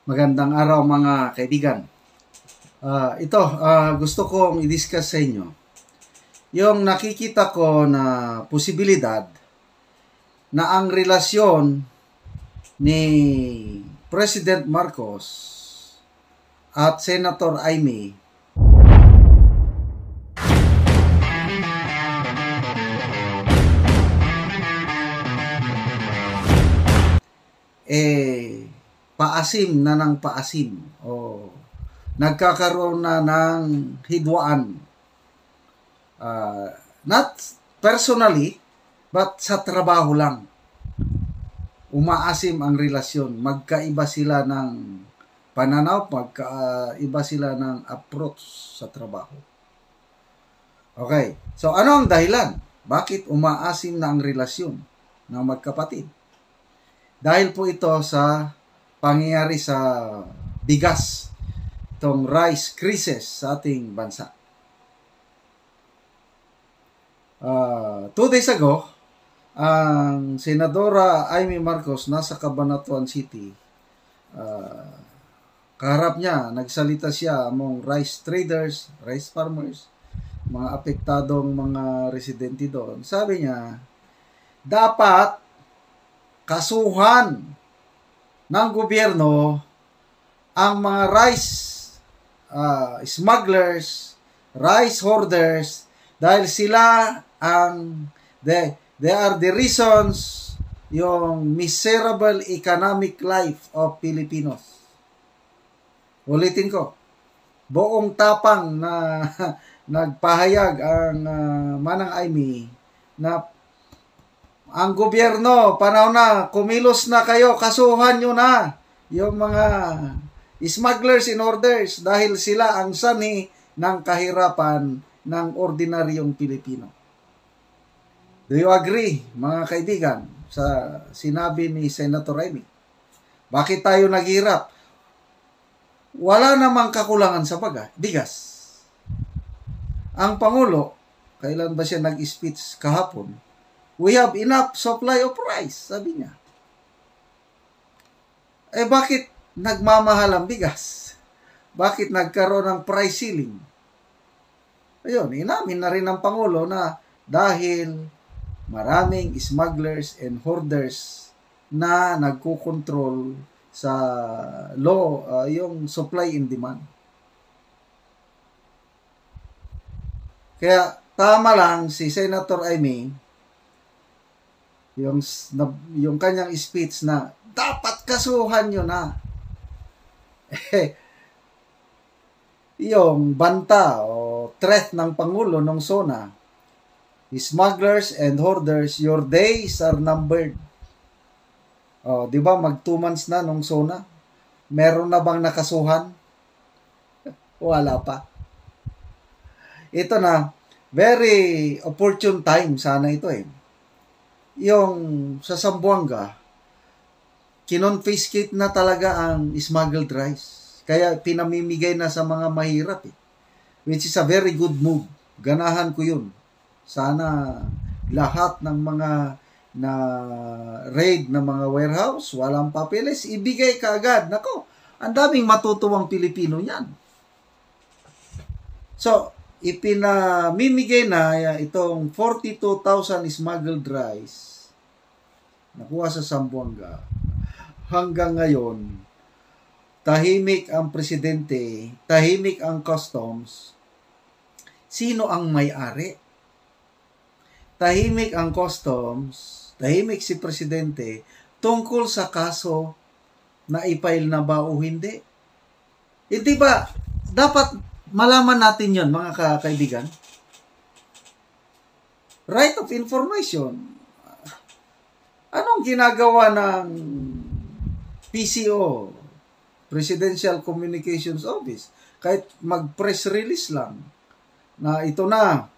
Magandang araw mga kaibigan. Gusto kong i-discuss sa inyo yung nakikita ko na posibilidad na ang relasyon ni President Marcos at Senator Amy paasim na ng paasim o nagkakaroon na ng hidwaan. Not personally, but sa trabaho lang. Umaasim ang relasyon. Magkaiba sila ng pananaw, magkaiba sila ng approach sa trabaho. Okay, so ano ang dahilan? Bakit umaasim na ang relasyon ng magkapatid? Dahil po ito sa pangyayari sa bigas, itong rice crisis sa ating bansa. 2 days ago, ang Senadora Amy Marcos nasa Cabanatuan City. Kaharap niya, nagsalita siya among rice traders, rice farmers, mga apektadong mga residente doon. Sabi niya, dapat kasuhan ng gobyerno ang mga rice smugglers, rice hoarders, dahil sila ang they are the reasons yung miserable economic life of Filipinos. Ulitin ko, buong tapang na nagpahayag ang Manang Amy na ang gobyerno, panahon na, kumilos na kayo, kasuhan nyo na yung mga smugglers and hoarders dahil sila ang sanhi ng kahirapan ng ordinaryong Pilipino. Do you agree, mga kaibigan, sa sinabi ni Senator Amy? Bakit tayo naghirap? Wala namang kakulangan sa bigas. Ang Pangulo, kailan ba siya nag-speech kahapon? We have enough supply of rice, sabi niya. Bakit nagmamahal ang bigas? Bakit nagkaroon ng price ceiling? Ayun, inamin na rin ng Pangulo na dahil maraming smugglers and hoarders na nagkukontrol sa law, yung supply and demand. Kaya tama lang si Senator Amy, yung kanyang speech na dapat kasuhan nyo na. Yung banta o threat ng Pangulo ng SONA, smugglers and hoarders, your days are numbered. Di ba mag 2 months na nung SONA? Meron na bang nakasuhan? Wala pa. Ito na, very opportune time sana ito Yung sa Zamboanga, kinonfiscate na talaga ang smuggled rice. Kaya pinamimigay na sa mga mahirap which is a very good move. Ganahan ko yun. Sana lahat ng mga na raid na mga warehouse, walang papeles, ibigay kaagad. Nako, ang daming matutuwang Pilipino yan. So, ipinamimigay na itong 42,000 smuggled rice nakuha sa Zamboanga. Hanggang ngayon, tahimik ang presidente, tahimik ang customs. Sino ang may-ari? Tahimik ang customs, tahimik si presidente tungkol sa kaso na i-file na ba o hindi. Hindi ba dapat malaman natin yon, mga kaibigan? Right of information. Anong ginagawa ng PCO, Presidential Communications Office? Kahit mag-press release lang na ito na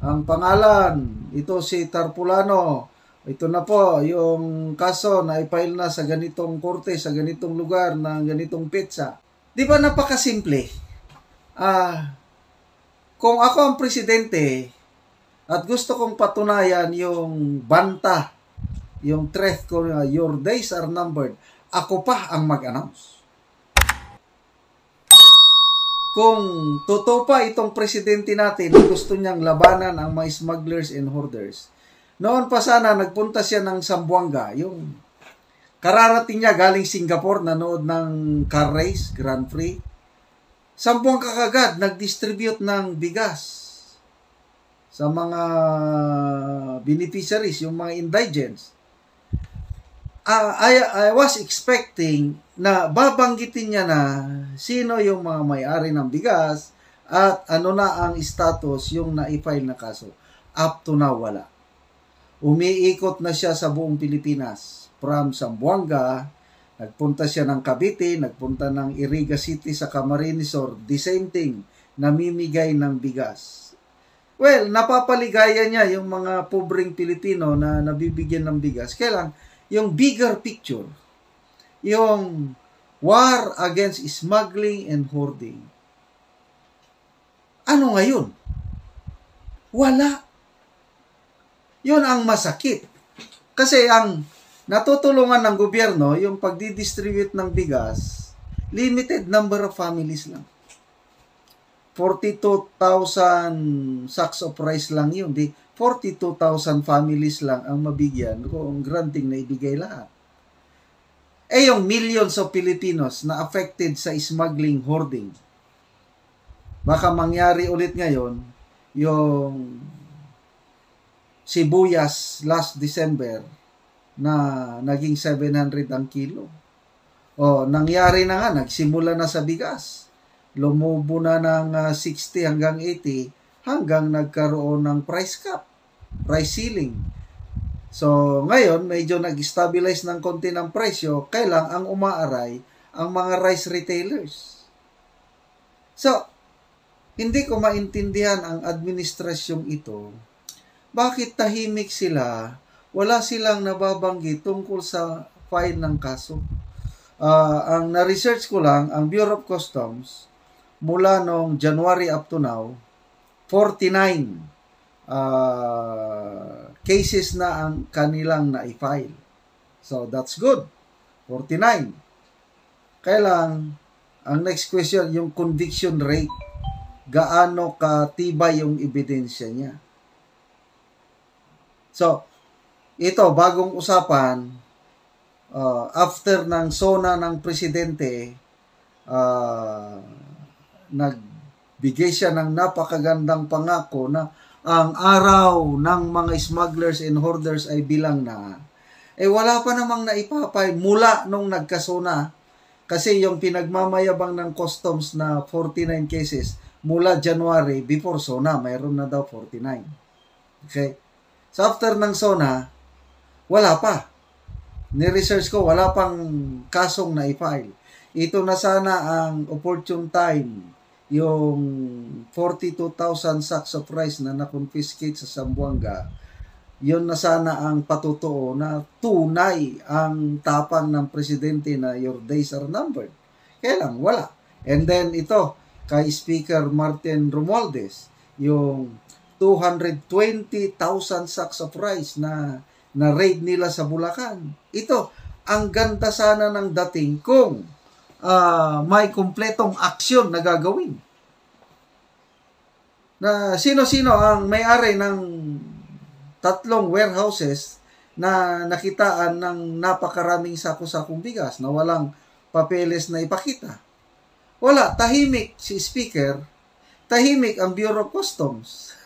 ang pangalan, ito si Tarpulano, ito na po yung kaso na i-file na sa ganitong korte, sa ganitong lugar, na ganitong petsa. Di ba napakasimple? Kung ako ang presidente at gusto kong patunayan yung banta, yung threat ko na your days are numbered, ako pa ang mag-announce. kung totoo pa itong presidente natin, gusto niyang labanan ang mga smugglers and hoarders, noon pa sana nagpunta siya ng Zamboanga, yung kararating niya galing Singapore, nanood ng car race, Grand Prix. Zamboanga kagad, nag-distribute ng bigas sa mga beneficiaries, yung mga indigents. I was expecting na babanggitin niya na sino yung mga may-ari ng bigas at ano na ang status yung na-file na kaso. Up to now, wala. Umiikot na siya sa buong Pilipinas. From Zamboanga, nagpunta siya ng Cavite, nagpunta ng Iriga City sa Camarines Sur, the same thing, namimigay ng bigas. Well, napapaligaya niya yung mga pobreng Pilipino na nabibigyan ng bigas. Kailan, yung bigger picture, yung war against smuggling and hoarding. Ano ngayon? Wala. Yun ang masakit. Kasi ang natutulungan ng gobyerno, yung pagdidistribute ng bigas, limited number of families lang. 42,000 sacks of rice lang yun. 42,000 families lang ang mabigyan kung granting na ibigay lahat. Eh yung millions of Filipinos na affected sa smuggling, hoarding. Baka mangyari ulit ngayon yung sibuyas last December na naging 700 ang kilo. O nangyari na nga, nagsimula na sa bigas. Lumubo na ng 60 hanggang 80 hanggang nagkaroon ng price cap, price ceiling. So, ngayon, medyo nag-stabilize ng konti ng presyo, kailang ang umaaray ang mga rice retailers. So, hindi ko maintindihan ang administrasyong ito. Bakit tahimik sila? Wala silang nababanggit tungkol sa file ng kaso. Ang na-research ko lang, ang Bureau of Customs, mula noong January up to now, 49 cases na ang kanilang na-file. So, that's good. 49. Kailang, ang next question, yung conviction rate. Gaano katibay yung ebidensya niya. So, ito, bagong usapan, after ng SONA ng presidente, nagbigay siya ng napakagandang pangako na ang araw ng mga smugglers and hoarders ay bilang na. Eh wala pa namang naipapay mula nung nagkasona. Kasi yung pinagmamayabang ng customs na 49 cases mula January before SONA, mayroon na daw 49. Okay? So after ng SONA, wala pa. Ni-research ko, wala pang kasong na-file. Ito na sana ang opportune time, yung 42,000 sacks of rice na na-confiscate sa Zamboanga, yun na sana ang patutuo na tunay ang tapang ng presidente na your days are numbered. Kaya lang, wala. And then ito, kay Speaker Martin Romualdez, yung 220,000 sacks of rice na raid nila sa Bulacan. Ito, ang ganda sana ng dating kung may kumpletong aksyon na gagawin. Na sino-sino ang may-ari ng 3 warehouses na nakitaan ng napakaraming sako-sakong bigas na walang papeles na ipakita. Wala, tahimik si Speaker, tahimik ang Bureau of Customs.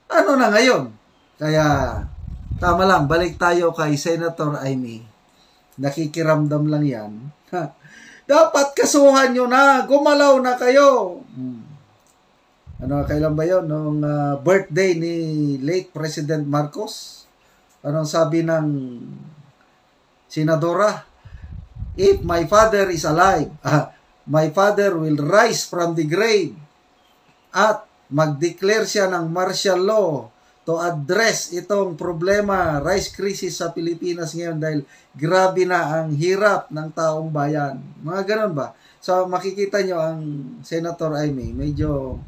Ano na ngayon? Kaya, tama lang, balik tayo kay Senator Amy. Nakikiramdam lang yan. Dapat kasuhan nyo na, gumalaw na kayo. Ano, kailan ba yun? Nung birthday ni late President Marcos, anong sabi ng senadora? If my father is alive, my father will rise from the grave at mag-declare siya ng martial law to address itong problema, rice crisis sa Pilipinas ngayon dahil grabe na ang hirap ng taong bayan. Mga ganun ba? So makikita nyo ang Senator Amy, medyo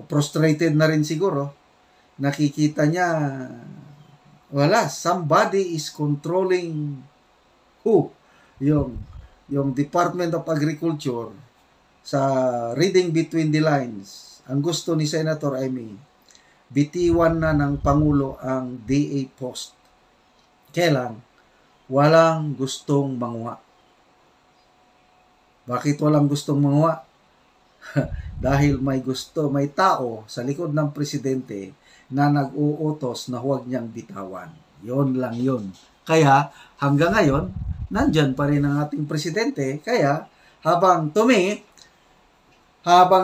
frustrated na rin siguro. Nakikita niya, wala, somebody is controlling who? Yung yung Department of Agriculture, sa reading between the lines, ang gusto ni Senator Amy, bitiwan na ng Pangulo ang DA post. Kailan? Walang gustong manguha. Bakit walang gustong manguha? Dahil may tao sa likod ng presidente na nag-uutos na huwag niyang bitawan. Yon lang yun. Kaya hanggang ngayon, nandyan pa rin ang ating presidente. Kaya habang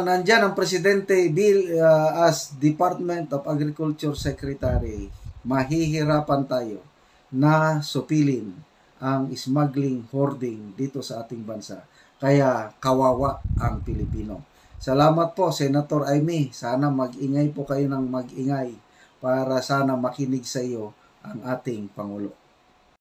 nandyan ang presidente as Department of Agriculture Secretary, mahihirapan tayo na supilin ang smuggling, hoarding dito sa ating bansa. Kaya kawawa ang Pilipino. Salamat po, Senator Amy. Sana mag-ingay po kayo ng mag-ingay para sana makinig sa iyo ang ating Pangulo.